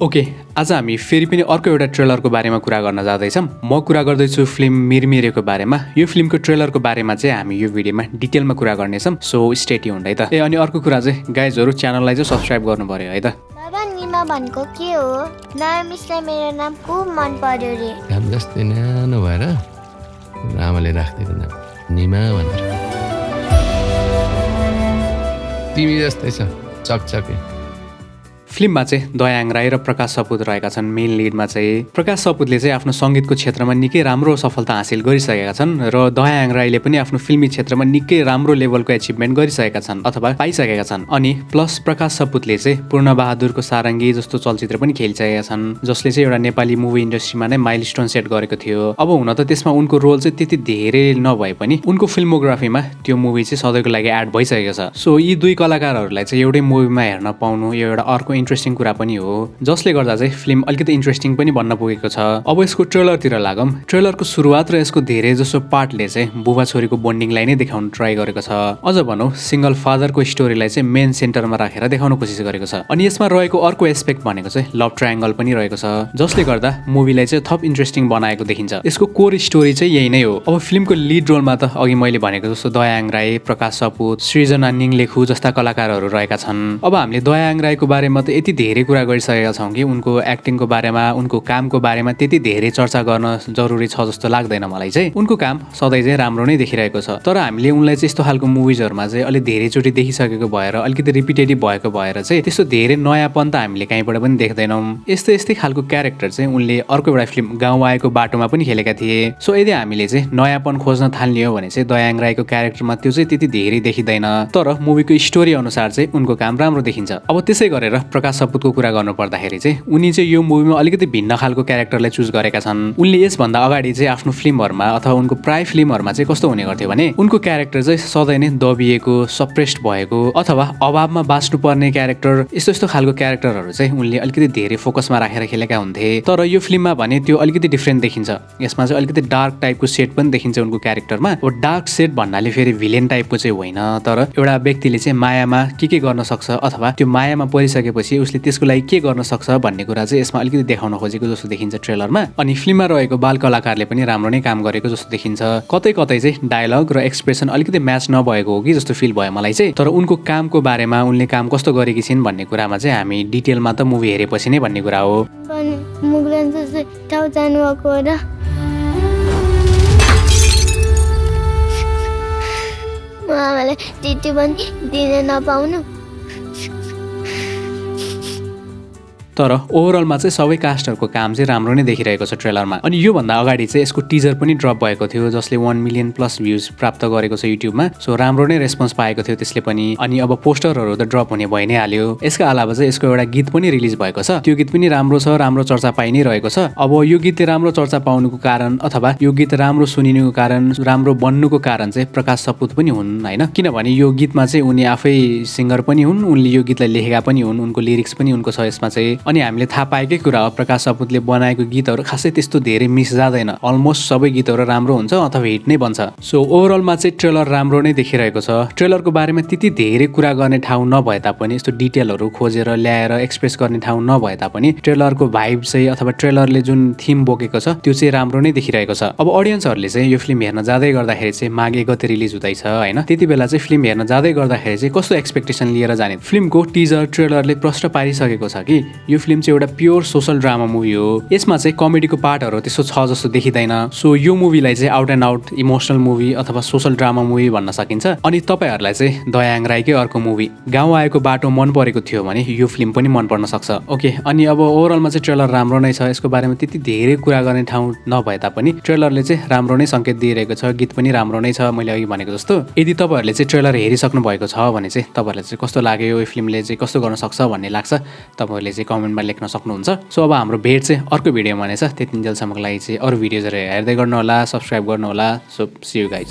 Okay, आज हामी फेरि पनि अर्को एउटा ट्रेलरको बारेमा कुरा गर्न जाँदैछौँ। म कुरा गर्दैछु फिल्म मिरमिरेको बारेमा। यो फिल्मको ट्रेलरको बारेमा चाहिँ हामी यो भिडियोमा डिटेलमा कुरा गर्नेछौँ। सो स्टे ट्युन्ड है त। अनि अर्को कुरा चाहिँ गाइजहरू च्यानललाई चाहिँ सब्स्क्राइब गर्नु पर्यो है त। बाबा निमा भनेको के हो? नयाँ मिसलाई मेरो नाम खुब मन पर्यो रे। काम जस्तै न्यानो भएर आमाले राखिदिएको नाम निमा भनेर। तिमी जस्तै छ चकचके। फिल्ममा चाहिँ दयाङ राई र प्रकाश सपुत रहेका छन्। मेन लिडमा चाहिँ प्रकाश सपुतले चाहिँ आफ्नो सङ्गीतको क्षेत्रमा निकै राम्रो सफलता हासिल गरिसकेका छन् र दयाङ राईले पनि आफ्नो फिल्मी क्षेत्रमा निकै राम्रो लेभलको एचिभमेन्ट गरिसकेका छन् अथवा पाइसकेका छन्। अनि प्लस प्रकाश सपुतले चाहिँ पूर्णबहादुरको सारङ्गी जस्तो चलचित्र पनि खेलिसकेका छन्, जसले चाहिँ एउटा नेपाली मुभी इन्डस्ट्रीमा नै माइलस्टोन सेट गरेको थियो। अब हुन त त्यसमा उनको रोल चाहिँ त्यति धेरै नभए पनि उनको फिल्मोग्राफीमा त्यो मुभी चाहिँ सधैँको लागि एड भइसकेको छ। सो यी दुई कलाकारहरूलाई चाहिँ एउटै मुभीमा हेर्न पाउनु यो एउटा अर्को इन्ट्रेस्टिङ कुरा पनि हो, जसले गर्दा चाहिँ फिल्म अलिकति इन्ट्रेस्टिङ पनि बन्न पुगेको छ। अब यसको ट्रेलरतिर लागौँ। ट्रेलरको सुरुवात र यसको धेरै जसो पार्टले चाहिँ बुबा छोरीको बोन्डिङलाई नै देखाउन ट्राई गरेको छ। अझ भनौँ सिङ्गल फादरको स्टोरीलाई चाहिँ मेन सेन्टरमा राखेर देखाउन कोसिस गरेको छ। अनि यसमा रहेको अर्को एस्पेक्ट भनेको चाहिँ लभ ट्रायङ्गल पनि रहेको छ, जसले गर्दा मुभीलाई चाहिँ थप इन्ट्रेस्टिङ बनाएको देखिन्छ। यसको कोर स्टोरी चाहिँ यही नै हो। अब फिल्मको लिड रोलमा त अघि मैले भनेको जस्तो दयाङ राई, प्रकाश सपुत, सृजना निङलेखु जस्ता कलाकारहरू रहेका छन्। अब हामीले दयाङ राईको बारेमा त यति धेरै कुरा गरिसकेका छौँ कि उनको एक्टिङको बारेमा, उनको कामको बारेमा त्यति धेरै चर्चा गर्न जरुरी छ जस्तो लाग्दैन मलाई चाहिँ। उनको काम सधैँ चाहिँ राम्रो नै देखिरहेको छ, तर हामीले उनलाई चाहिँ यस्तो खालको मुभिजहरूमा चाहिँ अलिक धेरैचोटि देखिसकेको भएर अलिकति रिपिटेटिभ भएको भएर चाहिँ त्यस्तो धेरै नयाँपन त हामीले कहीँबाट पनि देख्दैनौँ। यस्तै खालको क्यारेक्टर चाहिँ उनले अर्को एउटा फिल्म गाउँ आएको बाटोमा पनि खेलेका थिए। सो यदि हामीले चाहिँ नयाँपन खोज्न थाल्ने हो भने चाहिँ दयाङ राईको क्यारेक्टरमा त्यो चाहिँ त्यति धेरै देखिँदैन, तर मुभीको स्टोरी अनुसार चाहिँ उनको काम राम्रो देखिन्छ। अब त्यसै गरेर प्रकाश सपुतको कुरा गर्नु पर्दाखेरि चाहिँ उनी चाहिँ यो मुभीमा अलिकति भिन्न खालको क्यारेक्टरलाई चुज गरेका छन्। उनले यसभन्दा अगाडि चाहिँ आफ्नो फिल्महरूमा अथवा उनको प्राय फिल्महरूमा चाहिँ कस्तो हुने गर्थ्यो भने उनको क्यारेक्टर चाहिँ सधैँ नै दबिएको, सप्रेस्ड भएको अथवा अभावमा बाँच्नुपर्ने क्यारेक्टर, यस्तो खालको क्यारेक्टरहरू चाहिँ उनले अलिकति धेरै फोकसमा राखेर खेलेका हुन्थे। तर यो फिल्ममा भने त्यो अलिकति डिफ्रेन्ट देखिन्छ। यसमा चाहिँ अलिकति डार्क टाइपको सेट पनि देखिन्छ उनको क्यारेक्टरमा। अब डार्क सेट भन्नाले फेरि भिलेन टाइपको चाहिँ होइन, तर एउटा व्यक्तिले चाहिँ मायामा के गर्न सक्छ अथवा त्यो मायामा परिसकेपछि उसले त्यसको लागि के गर्न सक्छ भन्ने कुरा चाहिँ यसमा अलिकति देखाउन खोजेको जस्तो देखिन्छ ट्रेलरमा। अनि फिल्ममा रहेको बाल कलाकारले पनि राम्रो नै काम गरेको जस्तो देखिन्छ। कतै चाहिँ डायलग र एक्सप्रेसन अलिकति म्याच नभएको हो कि जस्तो फिल भयो मलाई चाहिँ। तर उनको कामको बारेमा, उनले काम कस्तो गरेकी छिन् भन्ने कुरामा चाहिँ हामी डिटेलमा त मुभी हेरेपछि नै भन्ने कुरा हो। आमालाई टिटी पनि दिन नपाउनु। तर ओभरअलमा चाहिँ सबै कास्टहरूको काम चाहिँ राम्रो नै देखिरहेको छ ट्रेलरमा। अनि योभन्दा अगाडि चाहिँ यसको टिजर पनि ड्रप भएको थियो, जसले 1 मिलियन प्लस भ्युज प्राप्त गरेको छ युट्युबमा। सो राम्रो नै रेस्पोन्स पाएको थियो त्यसले पनि। अनि अब पोस्टरहरू त ड्रप हुने भइ नै हाल्यो। यसका अलावा चाहिँ यसको एउटा गीत पनि रिलिज भएको छ। त्यो गीत पनि राम्रो छ, राम्रो चर्चा पाइ नै रहेको छ। अब यो गीतले राम्रो चर्चा पाउनुको कारण अथवा यो गीत राम्रो सुनिनुको कारण, राम्रो बन्नुको कारण चाहिँ प्रकाश सपुत पनि हुन् होइन, किनभने यो गीतमा चाहिँ उनी आफै सिङ्गर पनि हुन्, उनले यो गीतलाई लेखेका पनि हुन्, उनको लिरिक्स पनि उनको छ यसमा चाहिँ। अनि हामीले थाहा पाएकै कुरा हो प्रकाश सपुतले बनाएको गीतहरू खासै त्यस्तो धेरै मिस जाँदैन। अलमोस्ट सबै गीतहरू राम्रो हुन्छ अथवा हिट नै बन्छ। सो ओभरअलमा चाहिँ ट्रेलर राम्रो नै देखिरहेको छ। ट्रेलरको बारेमा त्यति धेरै कुरा गर्ने ठाउँ नभए तापनि, यस्तो डिटेलहरू खोजेर ल्याएर एक्सप्रेस गर्ने ठाउँ नभए तापनि ट्रेलरको भाइब चाहिँ अथवा ट्रेलरले जुन थिम बोकेको छ त्यो चाहिँ राम्रो नै देखिरहेको छ। अब अडियन्सहरूले चाहिँ यो फिल्म हेर्न जाँदै गर्दाखेरि चाहिँ माघ 1 गते रिलिज हुँदैछ होइन, त्यति बेला चाहिँ फिल्म हेर्न जाँदै गर्दाखेरि चाहिँ कस्तो एक्सपेक्टेसन लिएर जाने। फिल्मको टिजर ट्रेलरले प्रश्न पारिसकेको छ कि यो फिल्म चाहिँ एउटा प्योर सोशल ड्रामा मुभी हो। यसमा चाहिँ कमेडीको पार्टहरू त्यस्तो छ जस्तो देखिँदैन। सो यो मुभीलाई चाहिँ out and out emotional movie अथवा सोशल ड्रामा मुभी भन्न सकिन्छ। अनि तपाईँहरूलाई चाहिँ दयाङ राईकै अर्को मुभी गाउँ आएको बाटो मन परेको थियो भने यो फिल्म पनि मन पर्न सक्छ। ओके, अनि अब ओभरअलमा चाहिँ ट्रेलर राम्रो नै छ। यसको बारेमा त्यति धेरै कुरा गर्ने ठाउँ नभए तापनि ट्रेलरले चाहिँ राम्रो नै सङ्केत दिइरहेको छ। गीत पनि राम्रो नै छ मैले अघि भनेको जस्तो। यदि तपाईँहरूले चाहिँ ट्रेलर हेरिसक्नु भएको छ भने चाहिँ तपाईँहरूलाई चाहिँ कस्तो लाग्यो, यो फिल्मले चाहिँ कस्तो गर्न सक्छ भन्ने लाग्छ तपाईँहरूले चाहिँ कमेन्टमा लेख्न सक्नुहुन्छ। सो अब हाम्रो भेट चाहिँ अर्को भिडियोमा नै छ। त्यतिन्जेलसम्मको लागि चाहिँ अरू भिडियोजहरू हेर्दै गर्नु होला, सब्सक्राइब गर्नु होला। So see you guys.